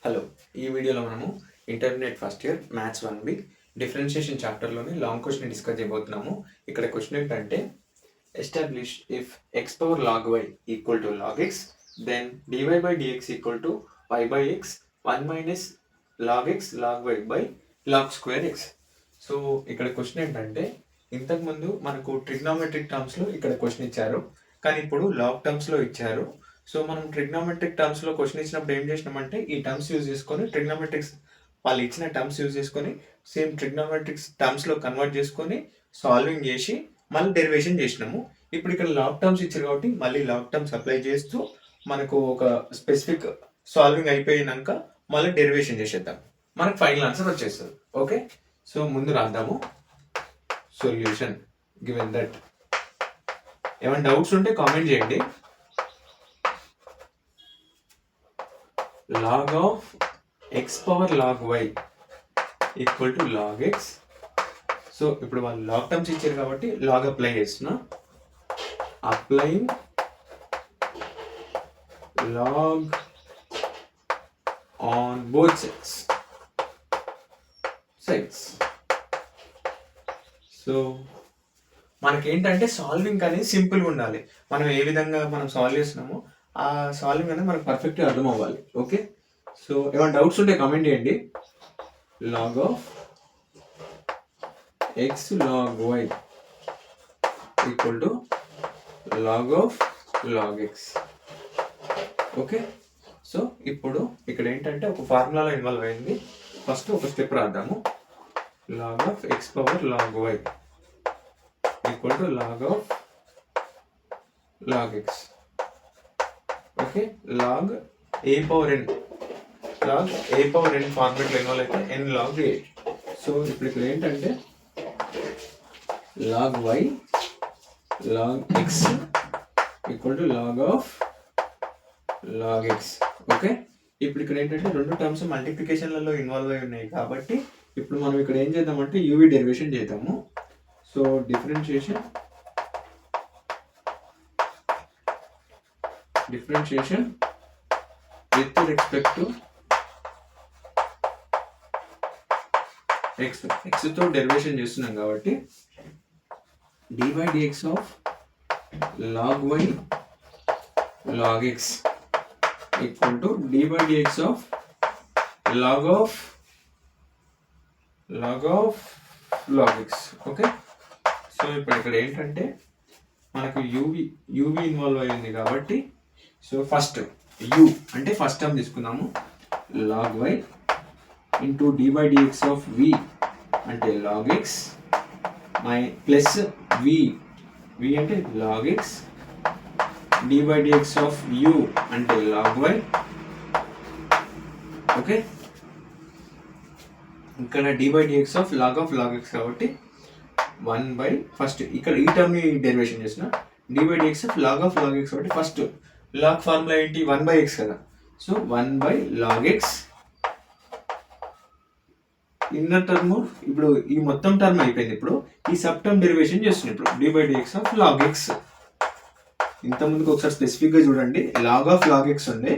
Hello, ఈ వీడియోలో మనము intermediate first year maths 1B differentiation చాప్టర్లోని లాంగ్ క్వశ్చన్ డిస్కస్ చేయబోతున్నాము. ఇక్కడ క్వశ్చన్ ఏంటంటే establish if x power log y equal to log x then dy by dx equal to y by x 1 minus log x log y by log square x. So ఇక్కడ question ఏంటంటే ఇంతకుముందు మనకు trigonometric టర్మ్స్లో ఇక్కడ question ఇచ్చారు, కానీ ఇప్పుడు log టర్మ్స్లో ఇచ్చారు. So మనం ట్రిగ్నోమెట్రిక్ టర్మ్స్లో క్వశ్చన్ ఇచ్చినప్పుడు ఏం చేసినామంటే ఈ టర్మ్స్ యూజ్ చేసుకొని ట్రిగ్నోమెట్రిక్స్ వాళ్ళు ఇచ్చిన టర్మ్స్ యూజ్ చేసుకొని సేమ్ ట్రిగ్నోమెట్రిక్స్ టర్మ్స్లో కన్వర్ట్ చేసుకొని సాల్వింగ్ చేసి మళ్ళీ డెరివేషన్ చేసినాము. ఇప్పుడు ఇక్కడ లాగ్ టర్మ్స్ ఇచ్చారు కాబట్టి మళ్ళీ లాగ్ టర్మ్స్ అప్లై చేస్తూ మనకు ఒక స్పెసిఫిక్ సాల్వింగ్ అయిపోయినాక మళ్ళీ డెరివేషన్ చేసేద్దాం, మనకు ఫైనల్ ఆన్సర్ వచ్చేస్తుంది. ఓకే, సో ముందు రాద్దాము సొల్యూషన్ గివెన్ దట్. ఏమైనా డౌట్స్ ఉంటే కామెంట్ చేయండి. log of x power log y equal to log x. So ఇప్పుడు వాళ్ళు లాగ్ టర్మ్స్ ఇచ్చారు కాబట్టి లాగ్ అప్లై చేస్తున్నా. Applying log on both sides. So మనకేంటంటే సాల్వింగ్ అనేది సింపుల్గా ఉండాలి. మనం ఏ విధంగా మనం సాల్వ్ చేస్తున్నామో ఆ సాల్వింగ్ అనేది మనకు పర్ఫెక్ట్గా అర్థం అవ్వాలి. ఓకే, సో ఏమైనా డౌట్స్ ఉంటే కామెంట్ చేయండి. Log of x log y equal to log of log x. Okay, so ఇప్పుడు ఇక్కడ ఏంటంటే ఒక ఫార్ములాలో ఇన్వాల్వ్ అయింది. ఫస్ట్ ఒక స్టెప్ రాద్దాము. Log of x power log y equal to log of log x. Okay, log a power n, log a power n ఫార్మేట్లో involve అయితే ఎన్ లాగ్ ఏ. సో ఇప్పుడు ఇక్కడ ఏంటంటే log y log X equal to log of log x. Okay, ఇప్పుడు ఇక్కడ ఏంటంటే రెండు terms మల్టిప్లికేషన్లలో involve అయి ఉన్నాయి కాబట్టి ఇప్పుడు మనం ఇక్కడ ఏం చేద్దామంటే యూవీ డెరివేషన్ చేద్దాము. So differentiation with respect to x తో డెరివేషన్ చేస్తున్నాం కాబట్టి dy dx of log y log x equal to dy dx of log log x. Okay, so ఇప్పుడు ఇక్కడ ఏంటంటే మనకు యూవి ఇన్వాల్వ్ అయ్యింది కాబట్టి సో ఫస్ట్ u అంటే ఫస్ట్ టర్మ్ తీసుకుందాము. Log y into dy dx of v అంటే log x plus v అంటే log x dy dx of u అంటే లాగ్ y. ఓకే, ఇక్కడ dy dx of log x కాబట్టి 1 by first ఇక్కడ ఈ టర్మ్ని డెరివేషన్ చేసిన dy dx of log x కాబట్టి ఫస్ట్ లాగ్ ఫార్ములా ఏంటి 1 బై ఎక్స్ కదా. So 1 by log x inner term. ఇప్పుడు ఈ మొత్తం టర్మ్ అయిపోయింది. ఇప్పుడు ఈ సబ్ టర్మ్ డెరివేషన్ చేస్తున్నాం. ఇప్పుడు dy by dx of log x. ఇంతకుముందుకు ఒకసారి స్పెసిఫిక్గా చూడండి. లాగ్ ఆఫ్ లాగ్ ఎక్స్ ఉండే,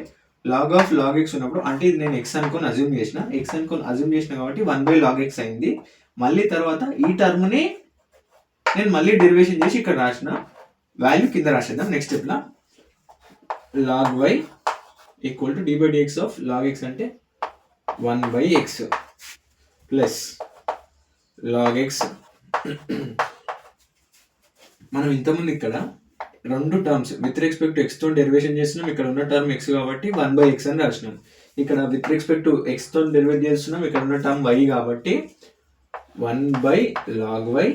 లాగ్ ఆఫ్ లాగ్ ఎక్స్ ఉన్నప్పుడు అంటే ఇది నేను ఎక్స్ అనుకొని అజ్యూమ్ చేసిన కాబట్టి 1 బై లాగ్ ఎక్స్ అయింది. మళ్ళీ తర్వాత ఈ టర్మ్ని నేను మళ్ళీ డెరివేషన్ చేసి ఇక్కడ రాసిన వాల్యూ కింద రాసేద్దాం. నెక్స్ట్ స్టెప్లో log y equal to dy dx of log x అంటే 1 by x plus log x. మనం ఇంతకుముందు ఇక్కడ రెండు టర్మ్స్ విత్ రెస్పెక్ట్ టు ఎక్స్తో డెరివేషన్ చేస్తున్నాం. ఇక్కడ ఉన్న టర్మ్ ఎక్స్ కాబట్టి 1 బై ఎక్స్ అని రాసినాం. ఇక్కడ విత్ రెస్పెక్ట్ టు ఎక్స్తో డెరివేట్ చేస్తున్నాం. ఇక్కడ ఉన్న టర్మ్ వై కాబట్టి 1 by log y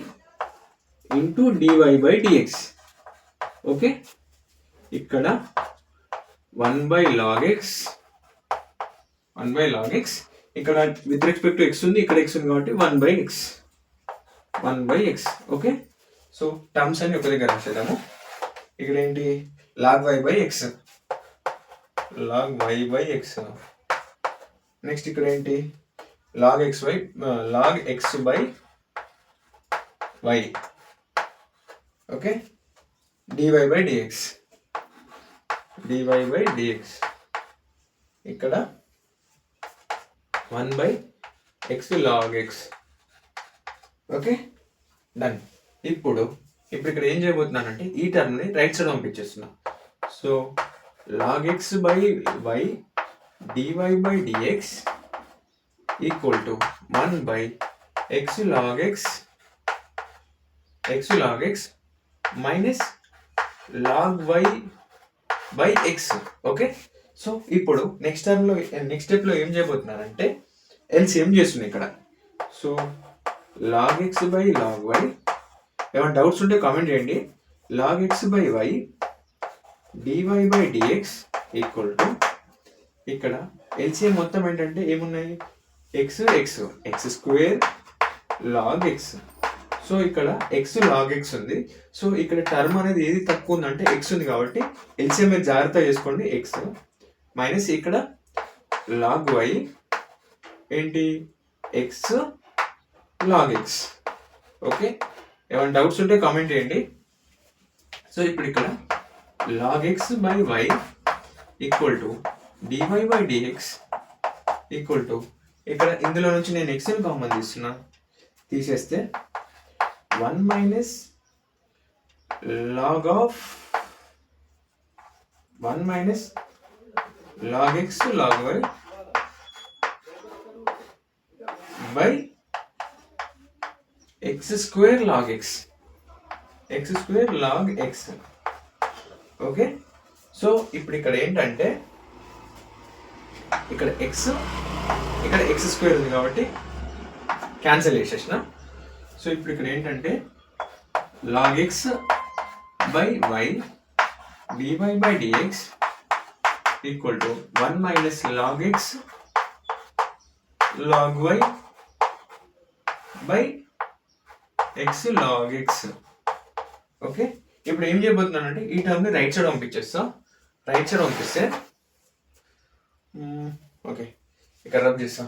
into dy by dx. Okay, ఇక్కడ 1 బై లాగ్ ఎక్స్ ఇక్కడ విత్ రెస్పెక్ట్ టు ఎక్స్ ఉంది, ఇక్కడ ఎక్స్ ఉంది కాబట్టి 1 by x. Okay, so terms అన్ని ఒక దగ్గర రాసేద్దాము. ఇక్కడ ఏంటి log y by x. Next ఇక్కడ ఏంటి log x by y. Okay, dy by dx. dy by dx ఇక్కడ 1/x log x. Okay, done. ఇప్పుడు ఇక్కడ ఏం చేయబోతున్నానంటే ఈ టర్మ్ని రైట్ సైడ్ పంపించేస్తున్నా. So log x by y dy by dx equal to 1/x log x minus log y by x. Okay, so ఇప్పుడు next స్టెప్లో ఏం చేయబోతున్నానంటే ఎల్సిఎం చేస్తున్నాను ఇక్కడ. So log x by log y, ఏమైనా డౌట్స్ ఉంటే comment చేయండి. log x by y dy by dx equal to ఇక్కడ ఎల్సిఎం మొత్తం ఏంటంటే ఏమున్నాయి, x square log x. So ఇక్కడ ఎక్స్ log x ఉంది. సో ఇక్కడ టర్మ్ అనేది ఏది తక్కువ ఉందంటే ఎక్స్ ఉంది కాబట్టి ఎల్సిఎం మీద జాగ్రత్త చేసుకోండి. ఎక్స్ మైనస్ ఇక్కడ log y ఏంటి, ఎక్స్ log x. ఓకే, ఏమైనా డౌట్స్ ఉంటే కామెంట్ చేయండి. సో ఇప్పుడు ఇక్కడ log x by y equal to dy by dx equal to ఇక్కడ ఇందులో నుంచి నేను x కామన్ తీసేస్తే 1 minus log x log y by x square log x okay, so ఇప్పుడు ఇక్కడ ఏంటంటే ఇక్కడ x స్క్వేర్ ఉంది కాబట్టి క్యాన్సిల్ చేసేసిన. సో ఇప్పుడు ఇక్కడ ఏంటంటే log x by y dy by dx equal to 1 minus log x log y by x log x. Okay, ఇప్పుడు ఏం చేయబోతున్నానంటే ఈ టర్మ్ని రైట్ సైడ్ పంపించేస్తా. రైట్ సైడ్ పంపిస్తే ఓకే ఇక్కడ రబ్ చేస్తా.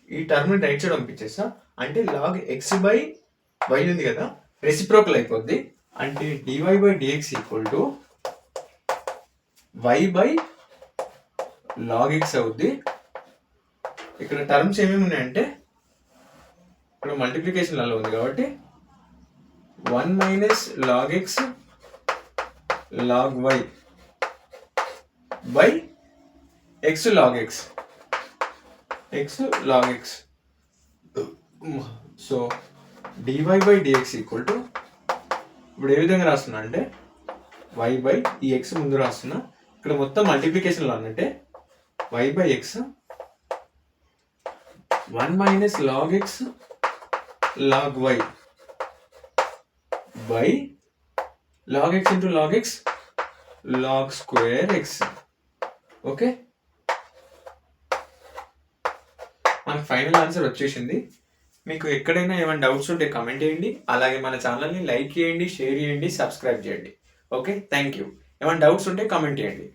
ఈ టర్మ్ని రైట్ సైడ్ పంపించేస్తా. అంటే log x by y ఉంది కదా, రెసిప్రోకల్ అయిపోద్ది. అంటే dy by dx equal to y by log x అవుద్ది. ఇక్కడ టర్మ్స్ ఏమేమి ఉన్నాయంటే ఇక్కడ మల్టిప్లికేషన్ అలా ఉంది కాబట్టి 1 minus log x log y by x log x. So dy by dx equal to ఇప్పుడు ఏ విధంగా రాస్తున్నా అంటే y by ఈ x ముందు రాస్తున్నా. ఇక్కడ మొత్తం మల్టిప్లికేషన్లో అంటే y by x 1 minus log x log y by log x into log x log square x. Okay, మనకు ఫైనల్ ఆన్సర్ వచ్చేసింది. మీకు ఎక్కడైనా ఏమైనా డౌట్స్ ఉంటే కామెంట్ చేయండి. అలాగే మన ఛానల్ని లైక్ చేయండి, షేర్ చేయండి, సబ్స్క్రైబ్ చేయండి. Okay, thank you. ఏమైనా డౌట్స్ ఉంటే కామెంట్ చేయండి.